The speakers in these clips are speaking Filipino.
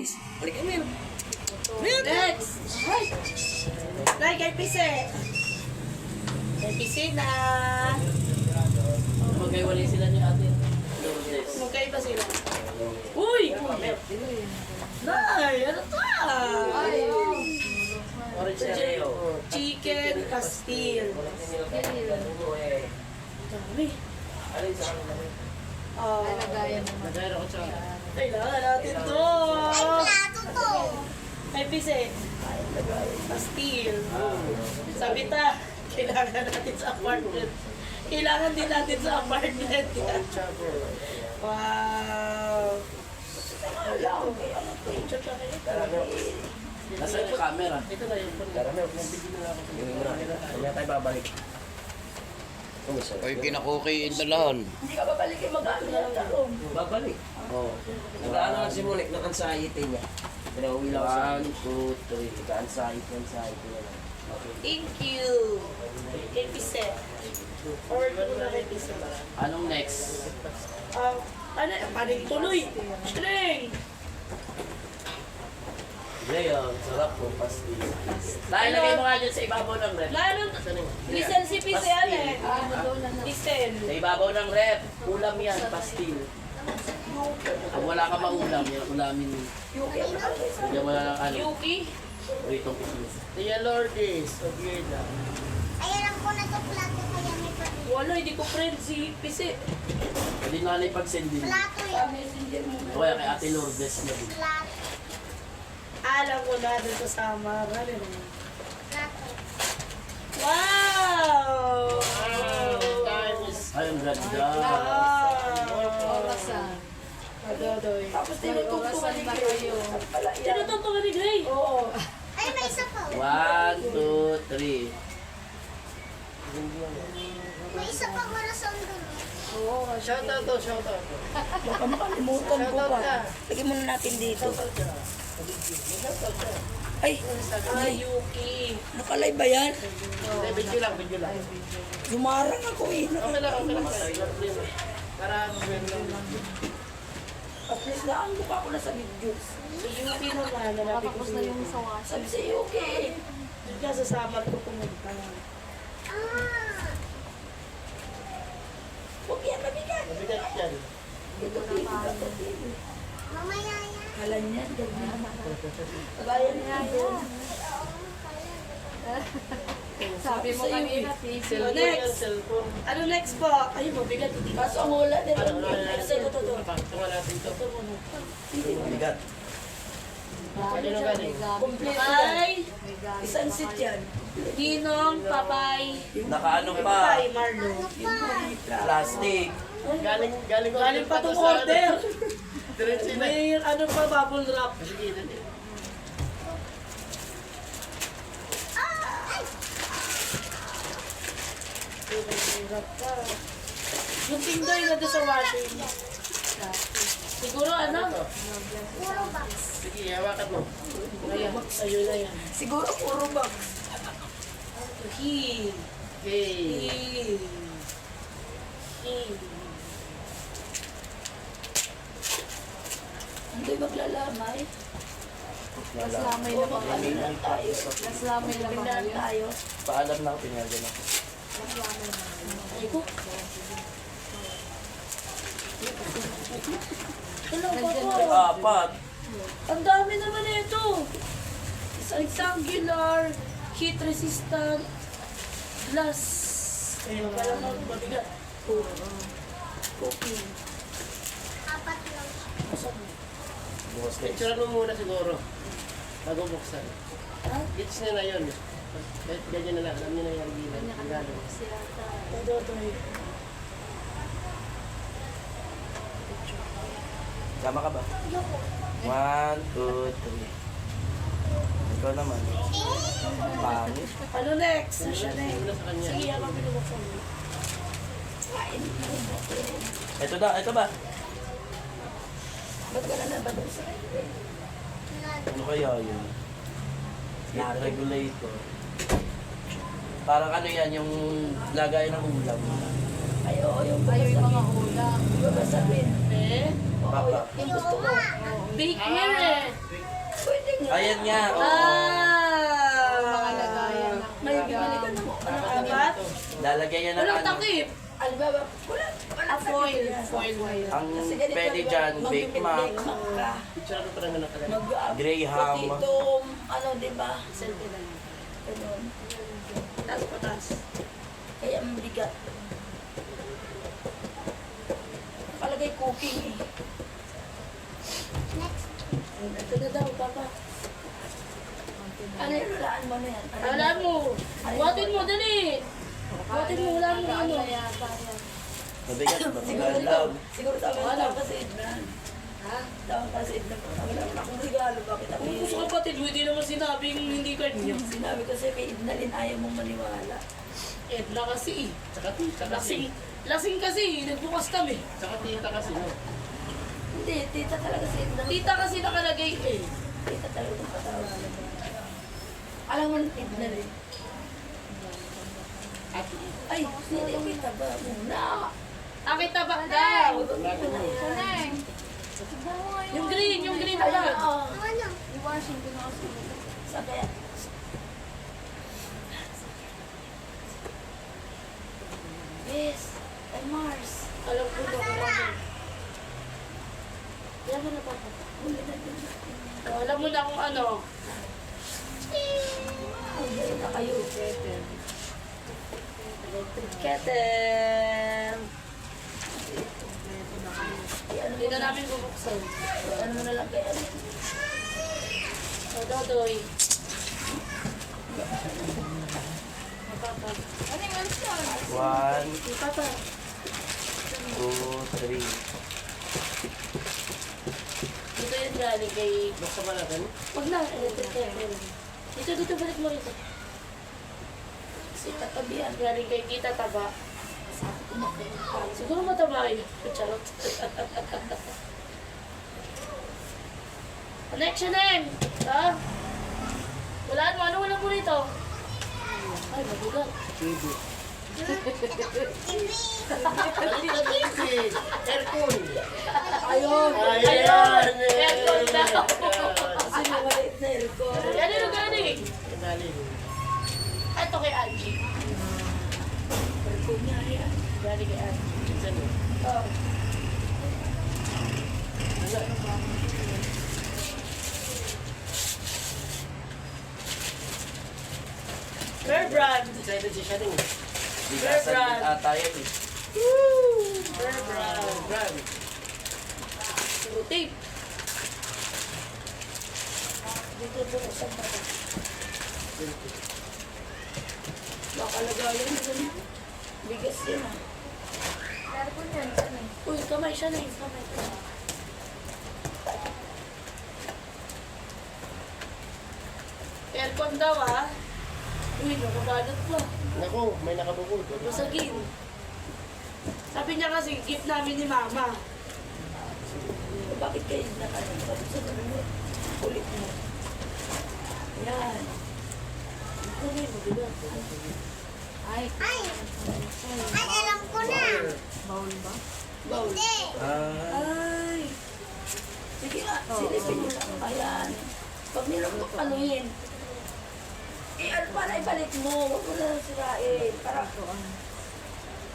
bilis. Balik Emil. Next! Nay, kay Pise. Kay Pise na. Magkaiwalay sila ni ate. Magkaiba sila. Uy! Nay, ano to? Orange na rin yun. Chicken Castile. Dami. Alin sa akin naman? Lagayan naman. Nagayar ako siya. Kailangan natin to. Plato to. Kay Pise. Castile. Sabi ta, kailangan natin sa apartment. Kailangan din natin sa apartment. Wow. Nasaan yung camera? Ito na yung phone. Karami, huwag mong bigyan na ako. Kanya tayo babalik. Oy, kinakuki intalahon. Hindi ka babalikin, mag-ano na lang ako. Babalik. Oo. Nag-ano lang si Monik ng anxiety niya. Pinauwi lang sa 1, 2, 3. Nag-anxiety na lang. Thank you. Kay Pise. Forward ko na kay Pise. Anong next? Ano, panig tuloy. String. Ngayon, sarap po, pastil. Dahil lagay mo nga dyan sa ibabaw ng rep. Lalo, Lisel si Pise yan eh. Lisel. Sa ibabaw ng rep, ulam yan, pastil. Kung wala ka maulam, yan ulamin. Bigyan mo na ng ano, Yuki. ritong kismis. Tia Lourdes, okay na. Ayan ko na to plato kaya may pati. Wala, hindi ko friend si Pise. Pwede na na ipag-send din. Plato yun. O kaya kay Ate Lourdes na din. Plato. Alam ko na doon sa Samar. Ano naman? Plato. Wow! Ay, ang ganda. Orasan. Adodoy. Tapos tinutugtungan ni Orasan ba Gray. kayo? Tinutugtungan ni Gray? Oo. Ay, may isa pa. 1, 2, 3. May isa pa corazon doon. Shoutout to, shoutout. Baka makalimutan ko pa. Lagyan muna natin dito. Ay, Yuki. nakalive ba yan? Video lang, video lang. Lumarang ako eh. Okay lang, okay lang. Para, At least naan ko pa ako na sa videos. Si Yuki naman, nalabi ko Tapos si na yung Yuki. sa wash. Sabi sa iyo, okay. Doon ka sa Samar ko pumunta. Ah. Huwag yan, mabigat. mabigat yan. Ito, bibigat ko. Mamaya yan. Kala niya, ganyan. Bayan niya yan. Sabi mo kanina, Pisi. So, next. Ano next po? Ay, mabigat. Hindi ka. Kaso ang ulan, eh. Kasi ito, ito. Tunga natin ito. Mabigat. Dami siya, may gabi. Kompleto yan. Ay, May gabi. Isang sit yan. Ginong, Papay. Nakaano pa? Papay, Marlo. Plastic. Galing pa itong order. Diretso na. May ano pa, bubble wrap. Sige, dali. Yung tindoy na doon sa washing. Siguro ano? Puro box. Sige, hawakan mo. Ayan, ayun na yan. Siguro puro box. He. Okay. He. Hindi maglalamay. Mas lamay na ba kayo? Pagkalinan tayo. Mas lamay na ba Pagkalinan kayo? tayo. Paalam lang, pinagyan ako. Mas lamay na. Ay ko. Dalawa Nandyan po. na. Apat. Ang dami naman ito. Rectangular, heat resistant, glass. Kaya pala mabigat. Cooking. Apat lang. Picture mo muna siguro. Bago buksan. Ha? Gets nyo na yun. Kahit ganyan na lang, alam nyo na yung gilan. Regalo. Ito, ito. Sama ka ba? 1, 2, 3. Ikaw naman. Pangit. Ano next? Siya na Muna sa kanya. Sige, habang pinubuksan mo. Ito na, ito ba? Ba't wala na ba doon sa Ano kaya yun? Heat regulator. Parang ano yan, yung lagay ng ulam. Ay, oo, yung Ayaw yung mga ulam. babasahin. Eh? Papa. Yung gusto ko. Bake here eh. Pwede nga. Ayan nga. Oo. Mga lagayan ng May bibili ka na mo. Ano ka ba? Dapat? Lalagyan niya ng Walang ano. takip. Ano ba ba? Wala. Wala Foil. takip. Foil. Ang Kasi ganito, pwede diba? dyan, Bake Mac, Bake Mac ka. picture ko parang nakalagay. Graham. Graham. Ito, ano, di ba? Selfie lang. Ganun. Taas patas. Kaya ang bigat. Palagay cooking eh. Ito na daw, Papa. Ano yung walaan mo na yan? Ano Wala mo. Buhatin mo, dali. Buhatin mo, wala mo ano. yata yan. Mabigat, mabigat lang. Siguro tama Wala. na kasi Ednan. Ha? Tama kasi Ednan. Wala na akong regalo. Bakit ako Kung gusto kapatid mo, hindi naman sinabing hindi ka niya. Sinabi ko sa'yo kay Ednalyn, ayaw mong maniwala. Edna kasi. Tsaka tita kasi. Lasing kasi, nagbukas kami. Tsaka tita kasi, no? Hindi, tita talaga si Edna. Tita kasi nakalagay eh. Tita talaga yung patawalan. Alam mo, Ednalyn. Ay, hindi kita ba muna? Aking tabak daw. Kuneng! Yung green na bag. Ano? I-washing ko na kasi. Sabi, yes, ay Mars. Alam ko na kung ano. Alam mo na, Papa. Alam mo na kung ano. Ang galing na kayo. Electric kettle. Hindi na namin bubuksan. Ano mo na lang kaya? O, Dodoy. Papa. Ano yung alis yun? 1, Papa. 2, 3. Dito yung galing kay... Basta ba natin? Wag na, electric kettle. Dito, balik mo rito. Si tatabihan. Galing kay Tita Taba. Siguro mataba yun. Charot. Connection name! Ha? Walaan mo. Ano mo rito? Ay, mabigat. Aircon! Ayun! Ayun! Aircon daw. Kasi may maliit na aircon. Yan yung galing. Galing. Ito kay Angie. Aircon niya yan. Galing kay Angie. Saan yun? Oh. Bear brand. Excited si Sharing. Bear Bigasan brand. din ata yun eh. Bear brand. Brand. Puro tape. Dito buksan pa ba? Baka lagayan mo dun. Bigas yan ah. Aircon yan, saan eh? Uy, kamay siya na yung kamay. Aircon daw ah. Uy, nakabalot pa. Naku, may nakabukod. Basagin. Sabi niya kasi, gift namin ni Mama. Bakit kayo nakalimutan sa ganun? Ulit mo. Yan. Ito na yung mabigat. Ay, Ay, alam ko na. bawal ba? Bawl. Hindi. Ay. Sige nga, silipin niyo lang. Ayan. Pag nilang anuhin, ano para ibalik mo, huwag mo na sirain. Para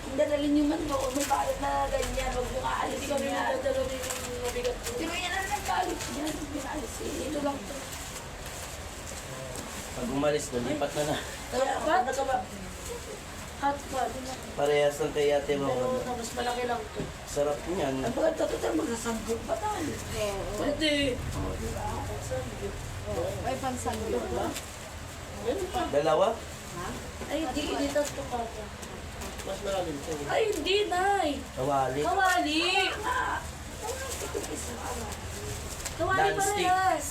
hindi dalhin yung man doon, may balit na ganyan, huwag mo aalis Hindi kami yan. magdadala rin yung mabigat. Pero yan ang nagbalit yan, pinalis eh. Ito lang to. Pag umalis, nalipat na na. Kaya ako nagkaba, Hot pot. Parehas lang kay ate mo. Pero mas malaki lang to. Sarap niyan. ang pagkatotoo magsasagbog pa tayo. Pwede. Ay, pansanggol ba? Dalawa? Ay, hindi. Initas ko pa ito. Mas malalim ito. Ay, hindi, Nay. Kawali. Kawali. Kawali Non-stick. parehas.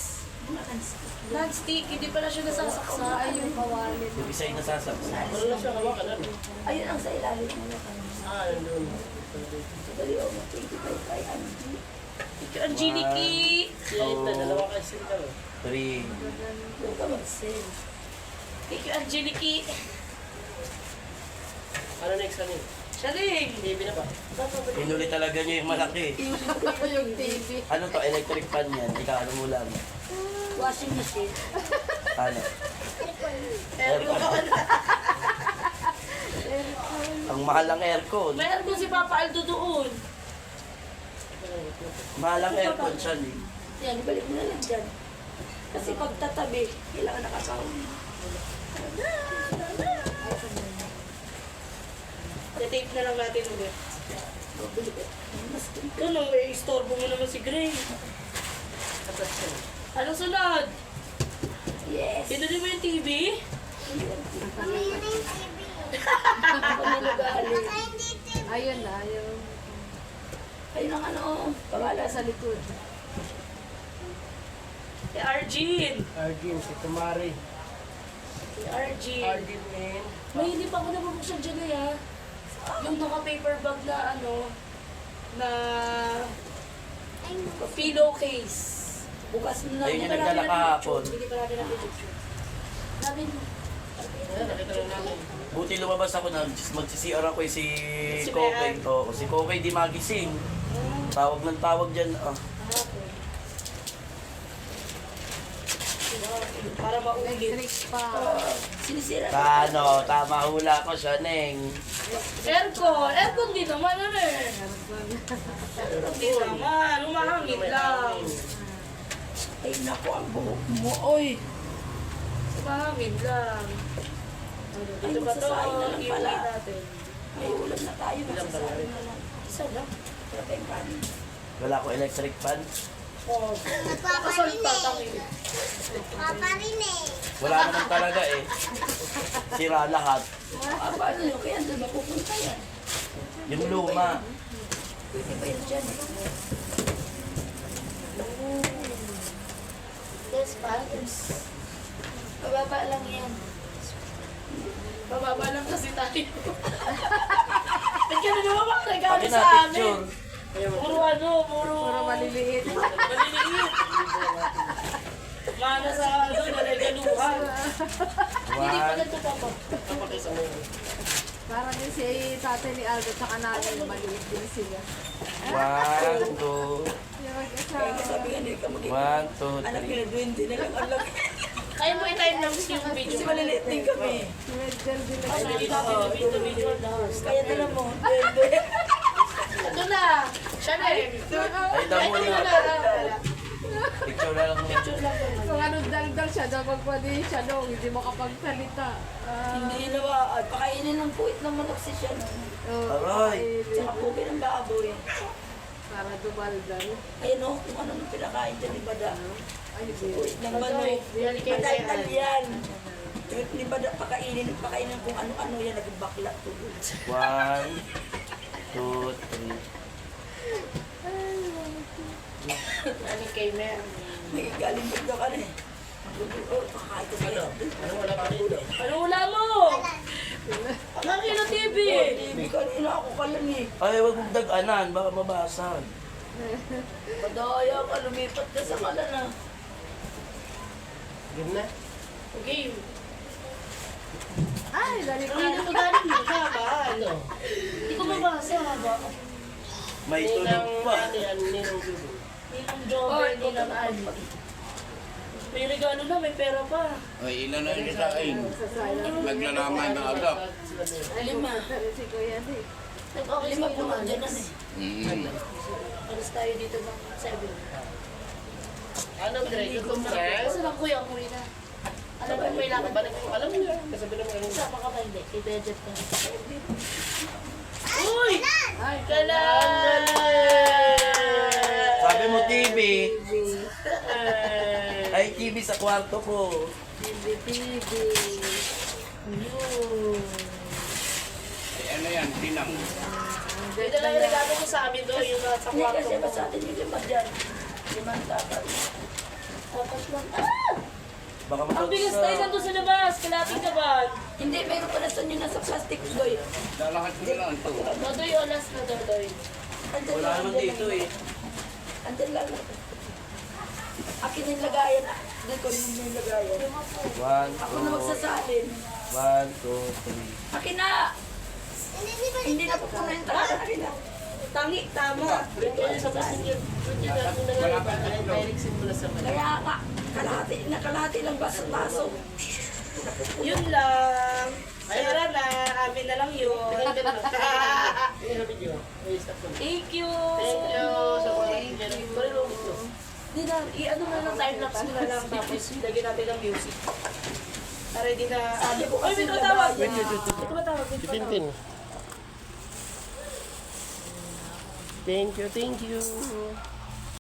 Non-stick. Hindi pala siya nasasaksa. Ay, yung kawali. Yung isa yung nasasaksa. Wala na siya hawakan. Ayun ang sa ilalim mo na kami. Ah, yun doon. Dali o, 25 kay Angie. Ang Giniki. Dalawa kasi sila. 3. Huwag ka mag-sell. Thank you, Angeliki. Ano next ano yun? Sharing! Baby na ba? Pinuli talaga niya yung malaki. Yung TV. Ano to? Electric fan yan. Ikaw, ano mo lang? Washing machine. Ano? Aircon. Ang mahal ng aircon. May aircon si Papa Aldo doon. Mahal ang aircon siya eh. Yan, ibalik mo na lang dyan. Kasi pag tatabi, kailangan nakakawin. Tape na lang natin ulit. Bili ko. Mas Ano, i-storbo mo naman si Gray. Anong sunod? yes. Pinuli mo yung TV? Mamaya na yung TV. Ako nilagali. Baka hindi TV. Ayun na, yung Ayun ang ano, pangalan. sa likod. Si Arjin. Argin, si Kumari. Si Arjin. Argin, man. May hindi pa ako nabubuksan dyan eh ha. Yung naka-paper bag na ano, na pillowcase. Bukas mo na. Ayun yung Hindi pa nagdala natin kahapon. na-picture. Hindi pa natin na-picture. Namin, Nakita lang namin. Buti lumabas ako na magsi-CR ako si Si Kokay. Mean. Oo, si Kokay di magising. Tawag ng tawag dyan. Ah. para maulit. Electric pa. Sinisira. Ano, tama hula ko siya, Neng. Aircon. Aircon din naman ano eh. Aircon din naman. Umahangin lang. Ay, naku, ang buhok mo. Oy. Umahangin lang. Ay, Dito ba ito? magsasaing na lang Iuwi pala. natin. May ulam na tayo. Magsasaing na lang. Isa lang. Wala tayong kanin. Wala ko electric fan. Oh. Kasaltat ang Paparinig. Paparinig. Wala naman talaga eh. Sira lahat. Ah, paano yun? Kaya doon mapupunta yan. Yung luma. Pwede ba yun dyan? Yes, pals. Bababa lang yan. Bababa lang kasi tayo. Ba't ka na naman regalo Pati sa na amin? picture. Puro ano, puro Maliliit. maliliit. Mana sa ano, nalegaluhan. Hindi pa One. nagtutapa. Parang din si tatay ni Aldo sa namin, maliit din sila. One, two. Yung Kaya mag-asawa. sabi nga hindi ka magiging. One, two, Anak three. nila, duwende na lang ang laki. Kaya mo i-time lapse yung video. Kasi maliliit din kami. Si Medjel din na Kasi hindi natin na video na. Kaya tala mo, duwende. Ito na. Siya na eh. Ay, damo Ito na. na. Picture na lang mo. Picture lang naman. Kung anong daldal siya, daw pwede siya nung hindi makapagsalita. Hindi nawa, ay, pakainin ng puwit ng manok si siya. Aray. Tsaka puwit ng baboy. Para dumaldal. Ayun o, kung ano nung pinakain dyan ni Bada. Ay, hindi. Puwit ng manok. Yan kay Madaldal yan. Yung ni Bada, pakainin kung ano-ano yan, naging bakla tulog. One, two, three. Ano kay Mer? May galing dito ka na eh. Oh, kakain ko sa'yo. Ano wala mo? Ang kilo TV. Hindi kanina ako kalan eh. Ay, wag mong dag-anan. Baka mabasag. Madaya ka, lumipat ka sa kalan ah. Game na. Okay. Ay, dali Ang hindi ko galing mo siya ba? Ano? Hindi ko mabasa ba? May tunog pa. Ninong Jover, Ninong Alma. May regalo na, may pera pa. Ay, ilan na yung kain? Naglalaman na agap. Lima. si Kuya di. Nag-okay Lima sa po Ninong nandyan Alma. na eh. Alas tayo dito ng 7. Ano, Greg? Gutom na? Kasi lang kuya, umuwi na. Alam mo, may lakad ba? Alam mo na. Kasabi naman kanina. Sama ka ba hindi? Kay Bejet ka. Uy! Ay, Kalan! Sabi mo TV. Ay, TV sa kwarto ko. TV. Ay, ano yan? Tinang. Ito lang yung regalo ko sa amin doon, yung nasa Hindi kwarto kasi ba ko. sa atin yung lima dyan? Limang dapat. Tapos lang. Ah! Baka Ang bigas tayo mabagsak. nandun sa labas, kalating ka ba? Hindi, meron pala sa inyo nasa plastic boy. Lalahat mo lang ito. Dodoy, olas na Dodoy. Andyan Wala lang, naman andyan dito lang. eh. Andyan lang. Akin yung lagayan. Hindi ko naman yung lagayan. One, Ako na two, magsasalin. one, two, three. Akin na! Hindi na pupuno yung taga-taga. Tangi, tama. Print kayo sa passenger. Print yun natin na Wala nga. pa Ay, ito. direct simula sa mali. Kaya nga, kalahati lang baso. Yun lang. Pera na, amin na lang yun. Tingnan ka na. Tingnan sa video. Ay, stop ko. Thank you. Thank you sa mga nandiyan. Sorry, long ito. Di na, i-ano na lang, time-lapse mo na lang. Tapos, lagyan natin ng music. Para di na... Sabi ko Ay, kasi may tumatawag. labayan. May tumatawag. Si Tintin. Thank you, thank you.